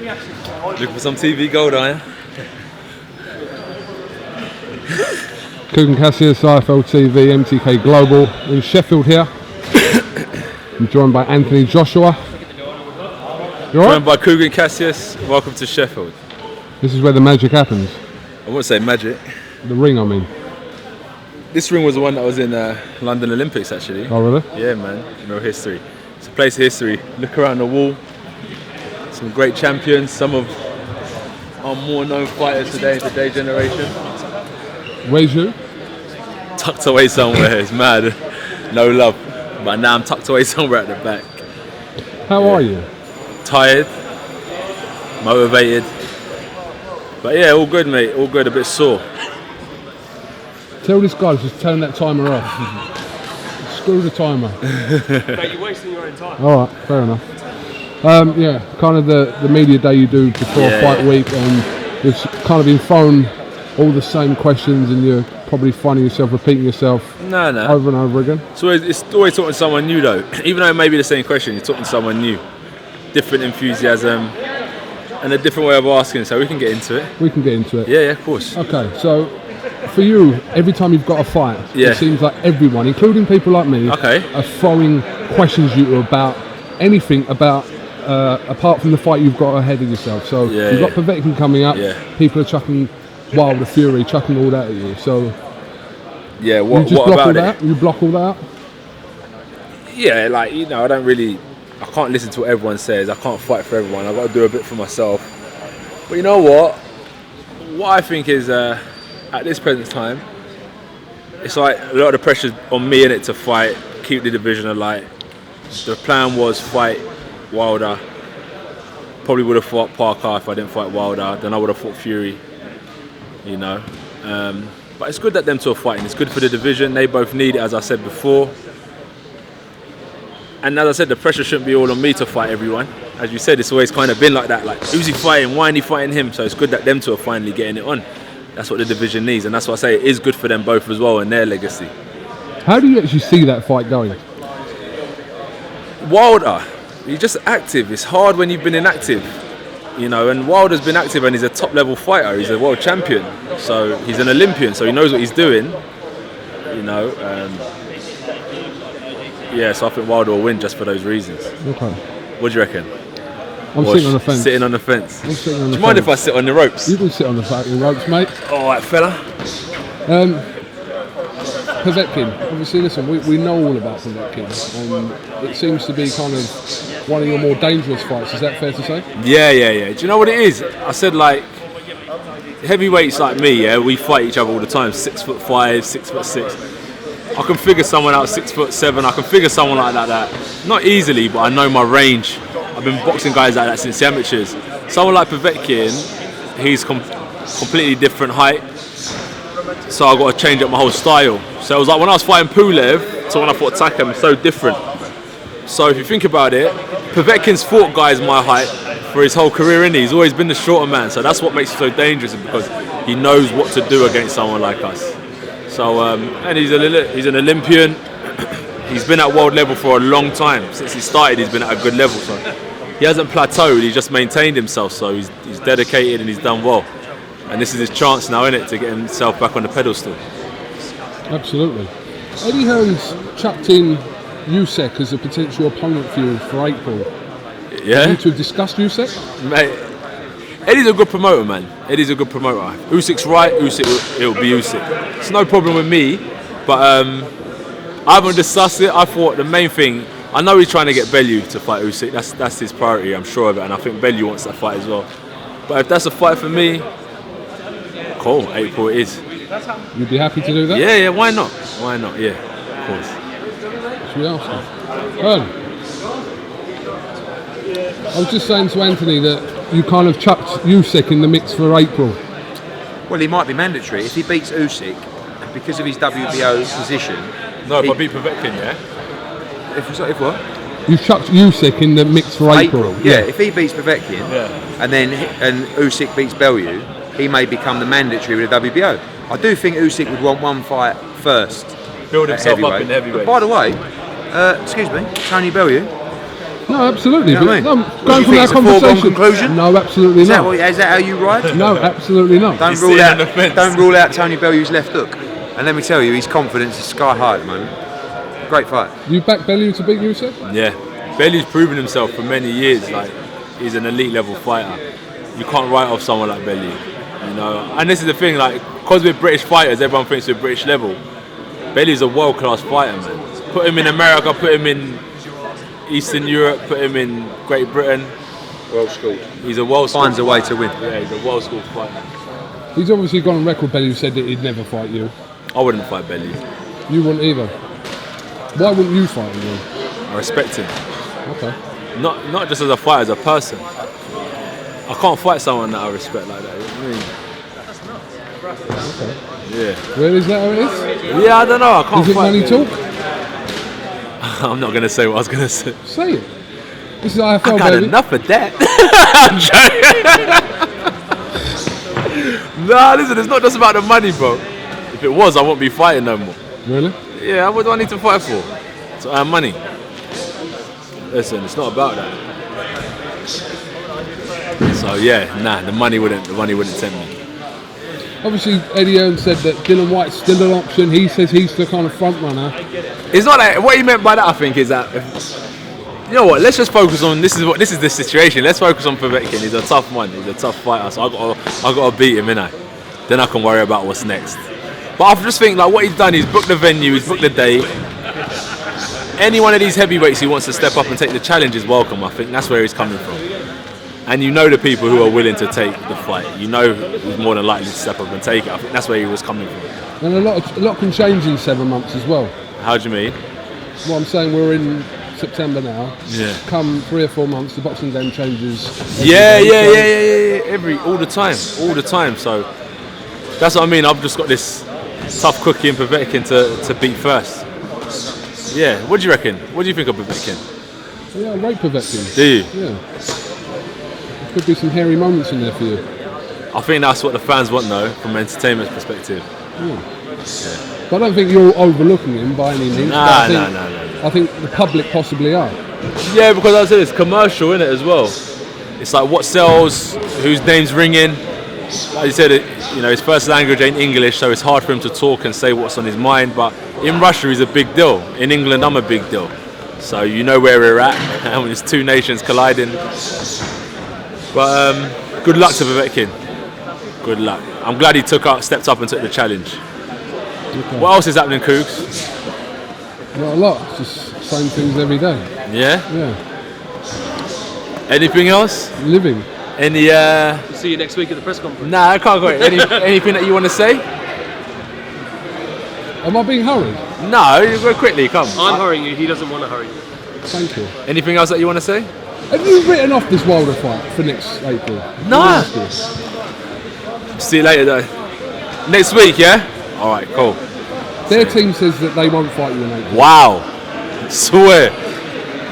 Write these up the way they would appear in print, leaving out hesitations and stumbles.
Looking for some TV gold, are you? KUGAN CASSIUS, IFL TV, MTK Global in Sheffield here. I'm joined by Anthony Joshua. You all right? Joined by KUGAN CASSIUS. Welcome to Sheffield. This is where the magic happens. I wouldn't say magic. The ring, I mean. This ring was the one that was in London Olympics, actually. Oh, really? Yeah, man. No history. It's a place of history. Look around the wall. Some great champions. Some of our more known fighters today, today's generation. Where's you? Tucked away somewhere. It's mad. No love. But now I'm tucked away somewhere at the back. How are you? Tired. Motivated. But yeah, all good, mate. All good. A bit sore. Tell this guy to just turn that timer off. Screw the timer. Mate, you're wasting your own time. All right, fair enough. Yeah, kind of the media day you do before fight week, and it's kind of been thrown all the same questions, and you're probably finding yourself repeating yourself over and over again. So it's always talking to someone new, though. Even though it may be the same question, you're talking to someone new. Different enthusiasm and a different way of asking, so we can get into it. We can get into it. Yeah, of course. Okay, so for you, every time you've got a fight, it seems like everyone, including people like me, are throwing questions at you about anything about apart from the fight you've got ahead of yourself. So you've got Povetkin coming up. People are chucking Wilder, Fury, chucking all that at you. So what block about all that? You block all that? Yeah, like, you know, I can't listen to what everyone says. I can't fight for everyone. I've got to do a bit for myself. But you know what? What I think is, at this present time, it's like a lot of the pressure's on me in it to fight, keep the division alight. The plan was fight Wilder. Probably would have fought Parker if I didn't fight Wilder. Then I would have fought Fury. You know. But it's good that them two are fighting. It's good for the division. They both need it, as I said before. And as I said, the pressure shouldn't be all on me to fight everyone. As you said, it's always kind of been like that. Like, who's he fighting? Why ain't he fighting him? So it's good that them two are finally getting it on. That's what the division needs. And that's why I say it is good for them both as well and their legacy. How do you actually see that fight going? Wilder, he's just active. It's hard when you've been inactive. You know, and Wilder's been active and he's a top level fighter. He's a world champion. So he's an Olympian, so he knows what he's doing. You know, so I think Wilder will win just for those reasons. Okay. What do you reckon? I'm sitting on the fence. Sitting on the fence. I'm sitting on the fence. Do you mind if I sit on the ropes? You can sit on the fucking ropes, mate. All right, fella. Povetkin, obviously, listen, we know all about Povetkin, and it seems to be kind of one of your more dangerous fights. Is that fair to say? Yeah. Do you know what it is? I said, like, heavyweights like me, we fight each other all the time. 6'5", 6'6". I can figure someone out 6'7". I can figure someone like that. Not easily, but I know my range. I've been boxing guys like that since the amateurs. Someone like Povetkin, he's completely different height, so I've got to change up my whole style. So it was like when I was fighting Pulev to when I fought Takam, so different. So if you think about it, Povetkin's fought guys my height for his whole career, innit? He's always been the shorter man, so that's what makes him so dangerous, because he knows what to do against someone like us. So, and he's an Olympian. He's been at world level for a long time. Since he started, he's been at a good level. So he hasn't plateaued. He's just maintained himself. So he's dedicated and he's done well. And this is his chance now, isn't it, to get himself back on the pedestal. Absolutely. Eddie Hearn's chucked in Usyk as a potential opponent for you for April. Yeah. You need to have discussed Usyk? Mate, Eddie's a good promoter, man. Eddie's a good promoter. Usyk's right, it'll be Usyk. It's no problem with me, but I haven't discussed it. I thought the main thing, I know he's trying to get Bellew to fight Usyk. That's his priority, I'm sure of it, and I think Bellew wants that fight as well. But if that's a fight for me, cool, April it is. You'd be happy to do that? Yeah, why not? Why not? Yeah, of course. Should we ask him? I was just saying to Anthony that you kind of chucked Usyk in the mix for April. Well, he might be mandatory if he beats Usyk because of his WBO position. No, if I beat Povetkin, yeah. If what? You chucked Usyk in the mix for April. Yeah, if he beats Povetkin, and Usyk beats Bellew, he may become the mandatory with the WBO. I do think Usyk would want one fight first. Build himself up in heavyweight. But by the way, excuse me, Tony Bellew. No, absolutely. You know what I mean? Going from our It's a foregone conversation. conclusion? No, absolutely Is that, not. is that how you ride? No, absolutely not. Don't rule out Tony Bellew's left hook. And let me tell you, his confidence is sky high at the moment. Great fight. You back Bellew to beat Usyk? Yeah, Bellew's proven himself for many years. Like, he's an elite level fighter. You can't write off someone like Bellew, you know. And this is the thing, like, because we're British fighters, everyone thinks we're British level. Bellew's a world class fighter, man. Put him in America, put him in Eastern Europe, put him in Great Britain. Well schooled. He's a well schooled. Finds a way to win. Yeah, he's a well schooled fighter. He's obviously gone on record. Bellew said that he'd never fight you. I wouldn't fight Bellew. You wouldn't either. Why wouldn't you fight him then? I respect him. Okay. Not just as a fighter, as a person. I can't fight someone that I respect like that. You know what I mean? Okay. Yeah. Where is that? How it is? Yeah, I don't know. I can't Is it fight. money talk? I'm not gonna say what I was gonna say. Say it. This is IFL, I got baby. enough of that. I'm joking. Nah, listen, it's not just about the money, bro. If it was, I wouldn't be fighting no more. Really? Yeah, what do I need to fight for? To earn money. Listen, it's not about that. So yeah, nah, the money wouldn't tempt me. Obviously, Eddie Hearn said that Dylan Whyte's still an option. He says he's the kind of front runner. It's not like what he meant by that. I think is that, you know what? Let's just focus on this is the situation. Let's focus on Povetkin. He's a tough one. He's a tough fighter. So I got to beat him, innit? Then I can worry about what's next. But I just think like what he's done. He's booked the venue. He's booked the date. Any one of these heavyweights who wants to step up and take the challenge is welcome. I think that's where he's coming from. And you know the people who are willing to take the fight. You know who's more than likely to step up and take it. I think that's where he was coming from. And a lot can change in 7 months as well. How do you mean? Well, I'm saying we're in September now. Yeah. Come 3 or 4 months, the boxing game changes. Yeah. All the time. So that's what I mean. I've just got this tough cookie in Povetkin to beat first. Yeah. What do you reckon? What do you think of Povetkin? Yeah, I rate Povetkin. Do you? Yeah. Could be some hairy moments in there for you. I think that's what the fans want, though, from an entertainment perspective. Yeah. But I don't think you're overlooking him by any means. No. I think the public possibly are. Yeah, because I said it's commercial, innit, as well. It's like what sells, whose name's ringing. Like you said, his first language ain't English, so it's hard for him to talk and say what's on his mind. But in Russia, he's a big deal. In England, I'm a big deal. So you know where we're at, and when it's two nations colliding. But good luck to Povetkin. Good luck. I'm glad he stepped up and took the challenge. Okay. What else is happening, Cougs? Not a lot. Just same things every day. Yeah? Yeah. Anything else? Living. Any? See you next week at the press conference. Nah, I can't go. Anything that you want to say? Am I being hurried? No, you go quickly. Come. I'm hurrying you. He doesn't want to hurry you. Thank you. Anything else that you want to say? Have you written off this Wilder fight for next April? No. See you later, though. Next week, yeah? All right, cool. Their team says that they won't fight you in April. Wow. Swear.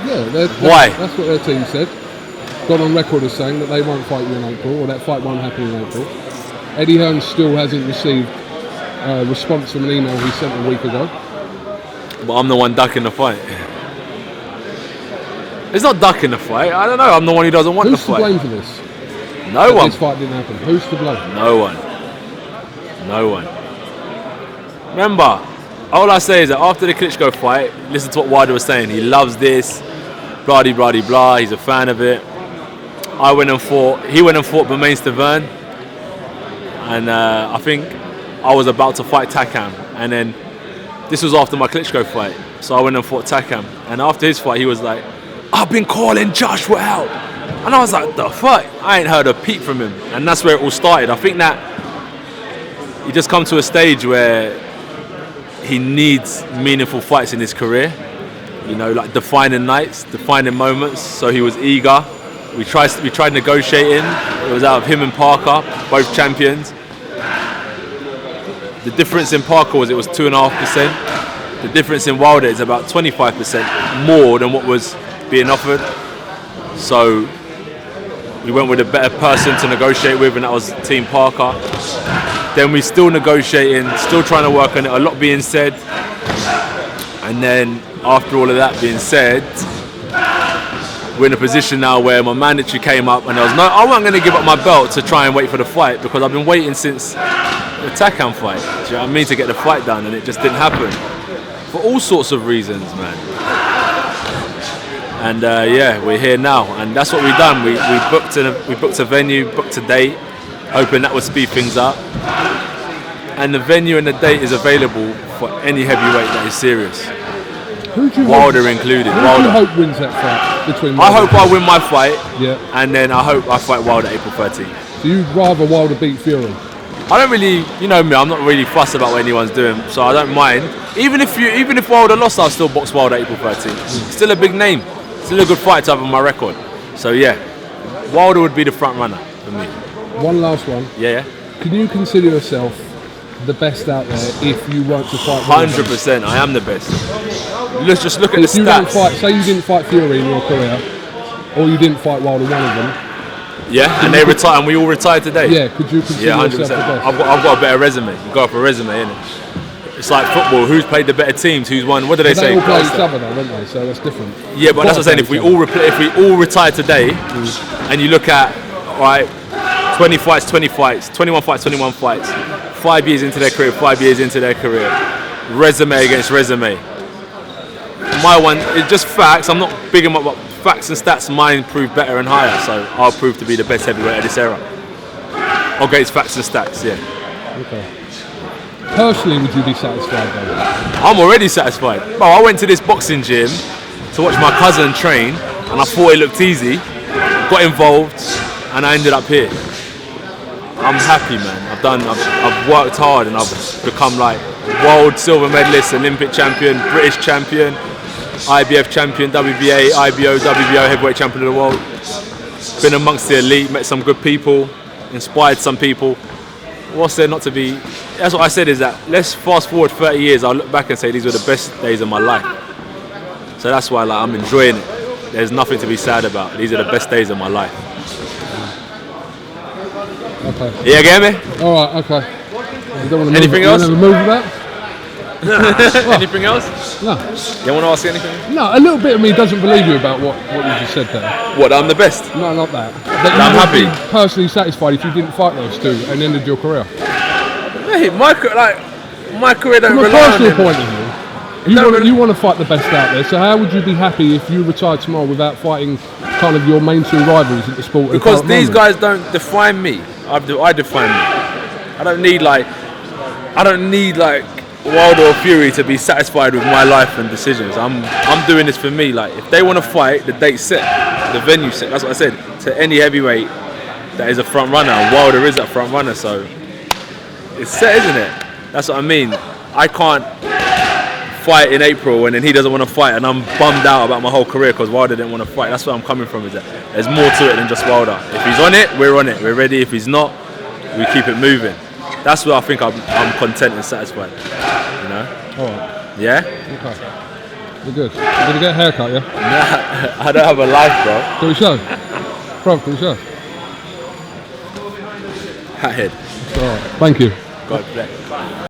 Yeah. Why? That's what their team said. Gone on record as saying that they won't fight you in April, or that fight won't happen in April. Eddie Hearn still hasn't received a response from an email he sent a week ago. But I'm the one ducking the fight. It's not ducking the fight. I don't know. I'm the one who doesn't want the fight. Who's to blame for this? No one. This fight didn't happen. Who's to blame? No one. Remember, all I say is that after the Klitschko fight, listen to what Whyte was saying. He loves this, blah de blah de blah. He's a fan of it. He went and fought Bermain Stavern, and I think I was about to fight Takam, and then this was after my Klitschko fight, so I went and fought Takam, and after his fight, he was like, "I've been calling Joshua out," and I was like, "The fuck?" I ain't heard a peep from him, and that's where it all started. I think that he just come to a stage where he needs meaningful fights in his career, like defining nights, defining moments. So he was eager. We tried negotiating. It was out of him and Parker, both champions. The difference in Parker was 2.5%. The difference in Wilder is about 25% more than what was being offered. So we went with a better person to negotiate with, and that was Team Parker. Then we still negotiating, still trying to work on it, a lot being said. And then after all of that being said, we're in a position now where my mandatory came up, and I wasn't going to give up my belt to try and wait for the fight, because I've been waiting since the Takan fight. Do you know what I mean? To get the fight done, and it just didn't happen for all sorts of reasons, man. And yeah, we're here now, and that's what we've done. We booked a venue, booked a date, hoping that would speed things up. And the venue and the date is available for any heavyweight that is serious. Wilder included. Who do you hope wins that fight between Wilder? I hope I win my fight, yeah, and then I hope I fight Wilder April 13th. So you'd rather Wilder beat Fury? I don't really, you know me, I'm not really fussed about what anyone's doing, so I don't mind. Even if Wilder lost, I'll still box Wilder April 13th. Still a big name, still a good fight to have on my record. So yeah, Wilder would be the front runner for me. One last one. Yeah. Can you consider yourself the best out there if you weren't to fight? 100%, I am the best. Let's just look at the if you don't stats. fight, say you didn't fight Fury in your career, or you didn't fight Wilder, one of them. Yeah, and they retire, and we all retired today. Yeah, could you consider yourself the best? I've got a better resume. You go for a resume, innit? It's like football. Who's played the better teams? Who's won? What do they say? They all play each other, though, don't they? So that's different. Yeah, but that's what I'm saying. If we all retire today, and you look at 20 fights, 21 fights, 21 fights, 5 years into their career, 5 years into their career, resume against resume. My one, it's just facts. I'm not bigging up facts and stats. Mine prove better and higher, so I'll prove to be the best heavyweight of this era. Against facts and stats, yeah. Okay. Personally, would you be satisfied though? I'm already satisfied. Bro, I went to this boxing gym to watch my cousin train, and I thought it looked easy. Got involved, and I ended up here. I'm happy, man. I've worked hard, and I've become like world silver medalist, Olympic champion, British champion, IBF champion, WBA, IBO, WBO heavyweight champion of the world. Been amongst the elite, met some good people, inspired some people. What's there not to be? That's what I said, is that let's fast forward 30 years, I'll look back and say these were the best days of my life. So that's why I'm enjoying it. There's nothing to be sad about. These are the best days of my life. Okay. Yeah, get me? Alright, okay. You don't want to anything else? You want to move that? Anything else? No. You want to ask anything? No, a little bit of me doesn't believe you about what you just said there. What, I'm the best? No, not that. I'm happy. Be personally satisfied if you didn't fight those two and ended your career. Hey, my career don't From a rely on personal it. point of view, you want to fight the best out there. So how would you be happy if you retired tomorrow without fighting kind of your main two rivals in the sport? Because these guys don't define me. I define me. I don't need Wilder or Fury to be satisfied with my life and decisions. I'm doing this for me. Like, if they want to fight, the date's set, the venue set. That's what I said. To any heavyweight that is a front runner, Wilder is a front runner, so it's set, isn't it? That's what I mean. I can't fight in April and then he doesn't want to fight, and I'm bummed out about my whole career because Wilder didn't want to fight. That's where I'm coming from. Is that there's more to it than just Wilder. If he's on it, we're on it. We're ready. If he's not, we keep it moving. That's where I think I'm content and satisfied. You know? Alright. Yeah? Okay. You're good. You're going to get a haircut, yeah? Nah, I don't have a life, bro. Can we show? Bro, can we show? Hat head. Alright. Thank you. God bless.